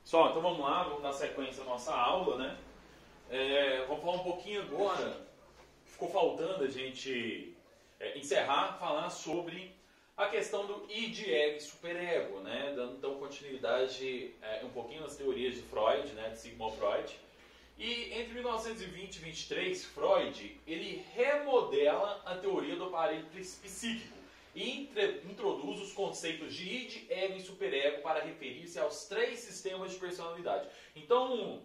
Pessoal, então vamos lá, vamos dar sequência à nossa aula, né? Vamos falar um pouquinho agora, ficou faltando a gente encerrar, falar sobre a questão do id, ego e superego, né? Dando então continuidade um pouquinho nas teorias de Freud, né? De Sigmund Freud. E entre 1920 e 23, Freud, ele remodela a teoria do aparelho psíquico e introduz os conceitos de id, ego e superego para referir-se aos três sistemas de personalidade. Então,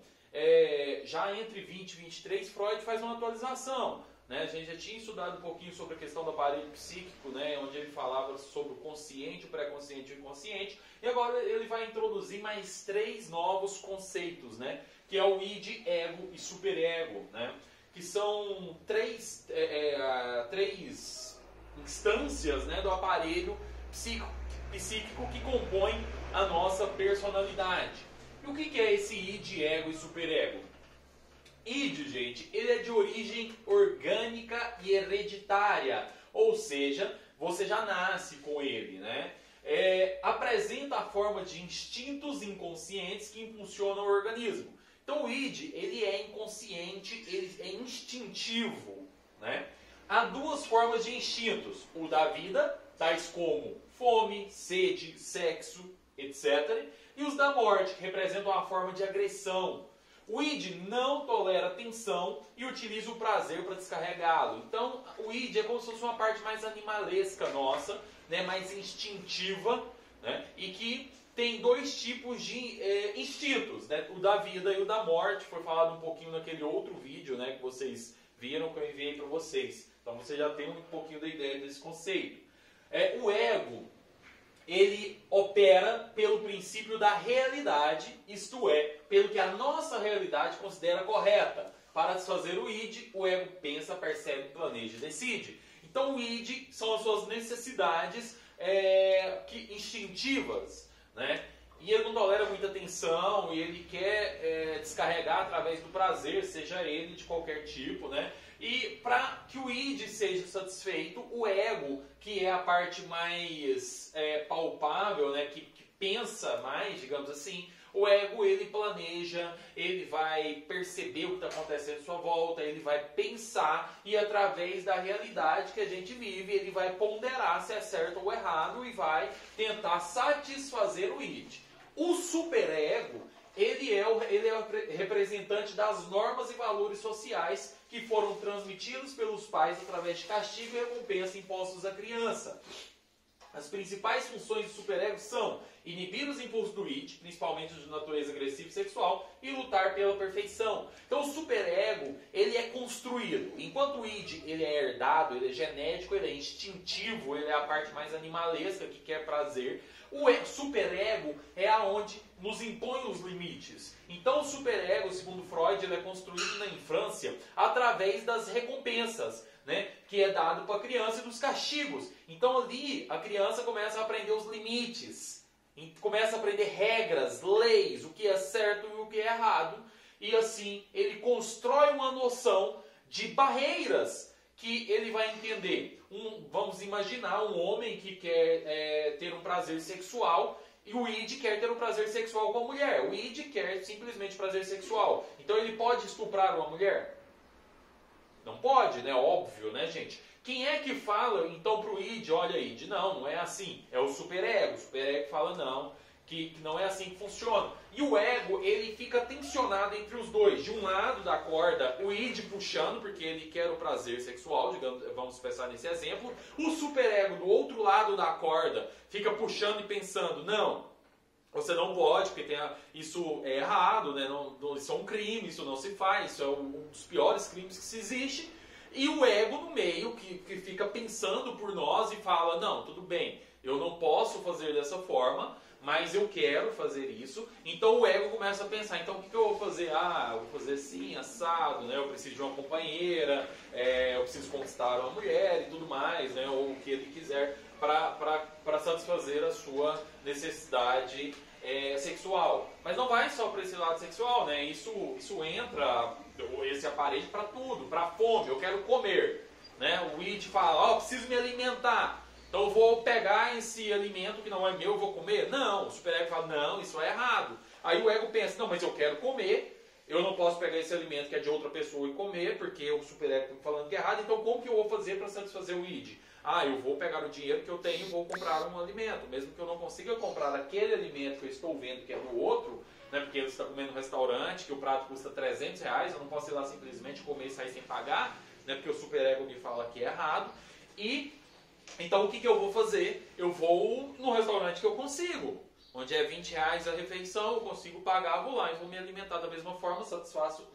já entre 20 e 23, Freud faz uma atualização. Né? A gente já tinha estudado um pouquinho sobre a questão do aparelho psíquico, né? Onde ele falava sobre o consciente, o pré-consciente e o inconsciente. E agora ele vai introduzir mais três novos conceitos, né? Que é o id, ego e superego, né? Que são três instâncias, né, do aparelho psíquico que compõem a nossa personalidade. E o que é esse id, ego e superego? Id, gente, ele é de origem orgânica e hereditária, ou seja, você já nasce com ele, né? Apresenta a forma de instintos inconscientes que impulsionam o organismo. Então o id, ele é inconsciente, ele é instintivo, né? Há duas formas de instintos, o da vida, tais como fome, sede, sexo, etc. E os da morte, que representam a forma de agressão. O id não tolera tensão e utiliza o prazer para descarregá-lo. Então o id é como se fosse uma parte mais animalesca nossa, né, mais instintiva, né, e que tem dois tipos de instintos, né, o da vida e o da morte. Foi falado um pouquinho naquele outro vídeo, né, que vocês viram, que eu enviei para vocês. Então você já tem um pouquinho da ideia desse conceito. O ego, ele opera pelo princípio da realidade, isto é, pelo que a nossa realidade considera correta. Para desfazer o id, o ego pensa, percebe, planeja e decide. Então o id são as suas necessidades instintivas, né? E ele não tolera muita tensão, e ele quer descarregar através do prazer, seja ele de qualquer tipo, né? E para que o id seja satisfeito, o ego, que é a parte mais palpável, né? que pensa mais, digamos assim, o ego, ele planeja, ele vai perceber o que está acontecendo à sua volta, ele vai pensar, e através da realidade que a gente vive, ele vai ponderar se é certo ou errado e vai tentar satisfazer o id. O superego, ele é o representante das normas e valores sociais que foram transmitidos pelos pais através de castigo e recompensa impostos à criança. As principais funções do superego são inibir os impulsos do id, principalmente os de natureza agressiva e sexual, e lutar pela perfeição. Então o superego, ele é construído. Enquanto o id, ele é herdado, ele é genético, ele é instintivo, ele é a parte mais animalesca que quer prazer. O superego é aonde nos impõe os limites. Então o superego, segundo Freud, ele é construído na infância através das recompensas, né, que é dado para a criança, e dos castigos. Então ali a criança começa a aprender os limites, começa a aprender regras, leis, o que é certo e o que é errado. E assim ele constrói uma noção de barreiras que ele vai entender. Vamos imaginar um homem que quer ter um prazer sexual, e o id quer ter um prazer sexual com a mulher. O id quer simplesmente prazer sexual. Então ele pode estuprar uma mulher? Não pode, né? Óbvio, né, gente? Quem é que fala, então, pro id, olha, id, não é assim. É o superego. O superego fala, não, que não é assim que funciona. E o ego, ele fica tensionado entre os dois. De um lado da corda, o id puxando, porque ele quer o prazer sexual, digamos, vamos pensar nesse exemplo. O superego, do outro lado da corda, fica puxando e pensando, não, você não pode, porque isso é errado, né? Isso é um crime, isso não se faz, isso é um dos piores crimes que se existe. E o ego no meio, que fica pensando por nós e fala, não, tudo bem, eu não posso fazer dessa forma, mas eu quero fazer isso. Então o ego começa a pensar, então o que eu vou fazer? Eu vou fazer assim, assado, né? Eu preciso de uma companheira, eu preciso conquistar uma mulher e tudo mais, né? Ou o que ele quiser para satisfazer a sua necessidade sexual. Mas não vai só para esse lado sexual, né? Isso entra, esse aparelho, para tudo, para fome, eu quero comer, né? O id fala, preciso me alimentar. Então eu vou pegar esse alimento que não é meu, eu vou comer? Não, o superego fala, não, isso é errado. Aí o ego pensa, não, mas eu quero comer, eu não posso pegar esse alimento que é de outra pessoa e comer, porque o superego está me falando que é errado, então como que eu vou fazer para satisfazer o id? Ah, eu vou pegar o dinheiro que eu tenho e vou comprar um alimento. Mesmo que eu não consiga comprar aquele alimento que eu estou vendo que é do outro, né, porque ele está comendo no restaurante, que o prato custa R$300, eu não posso ir lá simplesmente comer e sair sem pagar, né, porque o superego me fala que é errado. E então o que eu vou fazer? Eu vou no restaurante que eu consigo, onde é R$20 a refeição, eu consigo pagar, vou lá e vou me alimentar da mesma forma,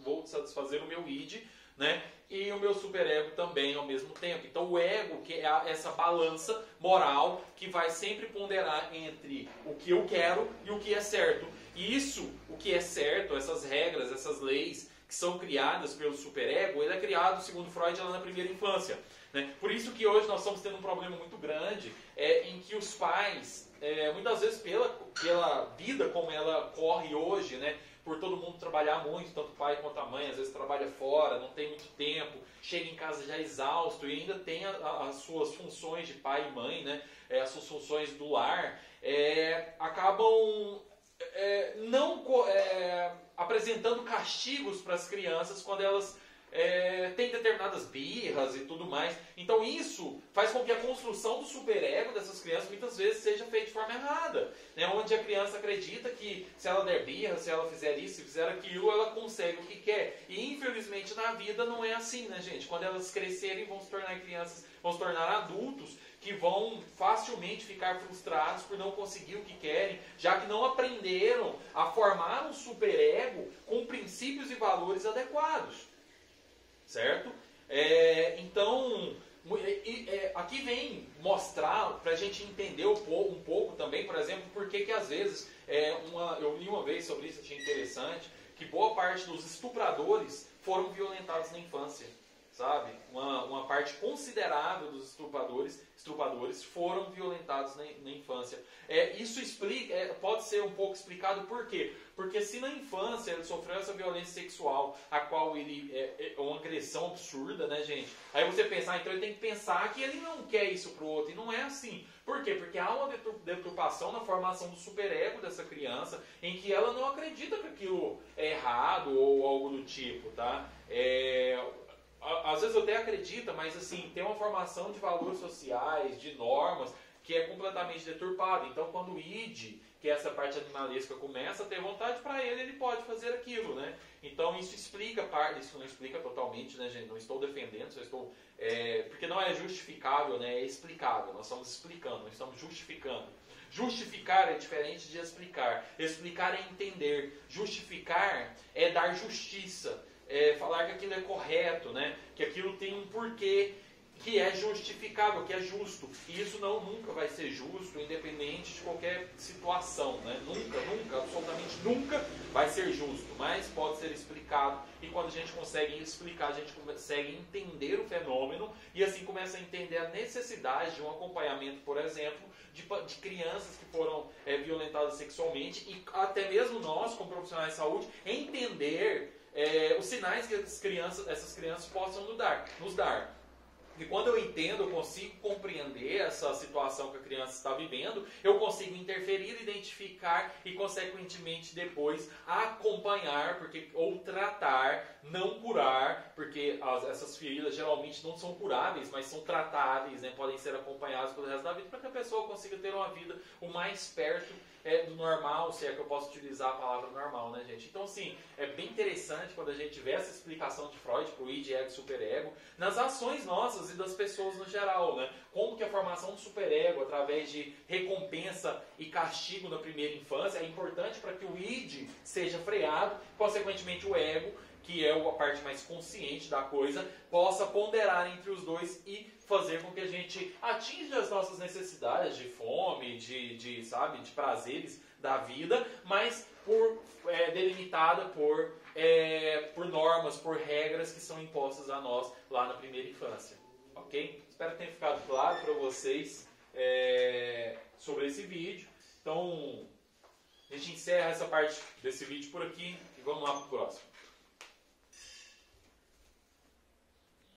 vou satisfazer o meu id, né? E o meu superego também ao mesmo tempo. Então o ego, que é essa balança moral que vai sempre ponderar entre o que eu quero e o que é certo. E isso, o que é certo, essas regras, essas leis que são criadas pelo superego, ele é criado, segundo Freud, lá na primeira infância, né? Por isso que hoje nós estamos tendo um problema muito grande em que os pais, muitas vezes pela vida como ela corre hoje, né? Por todo mundo trabalhar muito, tanto o pai quanto a mãe, às vezes trabalha fora, não tem muito tempo, chega em casa já exausto e ainda tem as suas funções de pai e mãe, né? As suas funções do lar, acabam não apresentando castigos para as crianças quando elas têm determinadas birras e tudo mais. Então isso faz com que a construção do superego dessas crianças muitas vezes seja feita de forma errada, né? Onde a criança acredita que se ela der birra, se ela fizer isso, se fizer aquilo, ela consegue o que quer. E infelizmente na vida não é assim, né, gente? Quando elas crescerem vão se tornar crianças, vão se tornar adultos que vão facilmente ficar frustrados por não conseguir o que querem, já que não aprenderam a formar um superego com princípios e valores adequados. Certo? Então, aqui vem mostrar, para a gente entender um pouco também, por exemplo, por que às vezes, eu li uma vez sobre isso, achei interessante, que boa parte dos estupradores foram violentados na infância. Sabe? Uma parte considerável dos estupradores foram violentados na infância. Isso pode ser um pouco explicado por quê? Porque se na infância ele sofreu essa violência sexual, a qual ele é uma agressão absurda, né, gente? Aí você pensa, então ele tem que pensar que ele não quer isso pro outro. E não é assim. Por quê? Porque há uma deturpação na formação do superego dessa criança, em que ela não acredita que aquilo é errado ou algo do tipo, tá? Às vezes eu até acredito, mas assim, tem uma formação de valores sociais, de normas, que é completamente deturpada. Então quando o id, que é essa parte animalesca, começa a ter vontade, para ele pode fazer aquilo, né? Então isso explica isso não explica totalmente, né, gente? Não estou defendendo, só estou... porque não é justificável, né? É explicável. Nós estamos explicando, nós estamos justificando. Justificar é diferente de explicar. Explicar é entender. Justificar é dar justiça. Falar que aquilo é correto, né? Que aquilo tem um porquê, que é justificável, que é justo. E isso nunca vai ser justo, independente de qualquer situação, né? Nunca, absolutamente nunca vai ser justo, mas pode ser explicado. E quando a gente consegue explicar, a gente consegue entender o fenômeno e assim começa a entender a necessidade de um acompanhamento, por exemplo, de crianças que foram violentadas sexualmente e até mesmo nós, como profissionais de saúde, entender os sinais que essas crianças possam nos dar. E quando eu entendo, eu consigo compreender essa situação que a criança está vivendo, eu consigo interferir, identificar e, consequentemente, depois acompanhar, ou tratar, não curar, porque essas feridas geralmente não são curáveis, mas são tratáveis, né? Podem ser acompanhadas pelo resto da vida, para que a pessoa consiga ter uma vida o mais perto do normal, se é que eu posso utilizar a palavra normal, né, gente? Então, assim, é bem interessante quando a gente vê essa explicação de Freud para o id, ego e superego nas ações nossas e das pessoas no geral, né? Como que a formação do superego, através de recompensa e castigo na primeira infância, é importante para que o id seja freado, consequentemente o ego, que é a parte mais consciente da coisa, possa ponderar entre os dois e fazer com que a gente atinja as nossas necessidades de fome, de prazeres da vida, mas delimitada por normas, por regras que são impostas a nós lá na primeira infância. Ok? Espero que tenha ficado claro para vocês sobre esse vídeo. Então, a gente encerra essa parte desse vídeo por aqui e vamos lá para o próximo.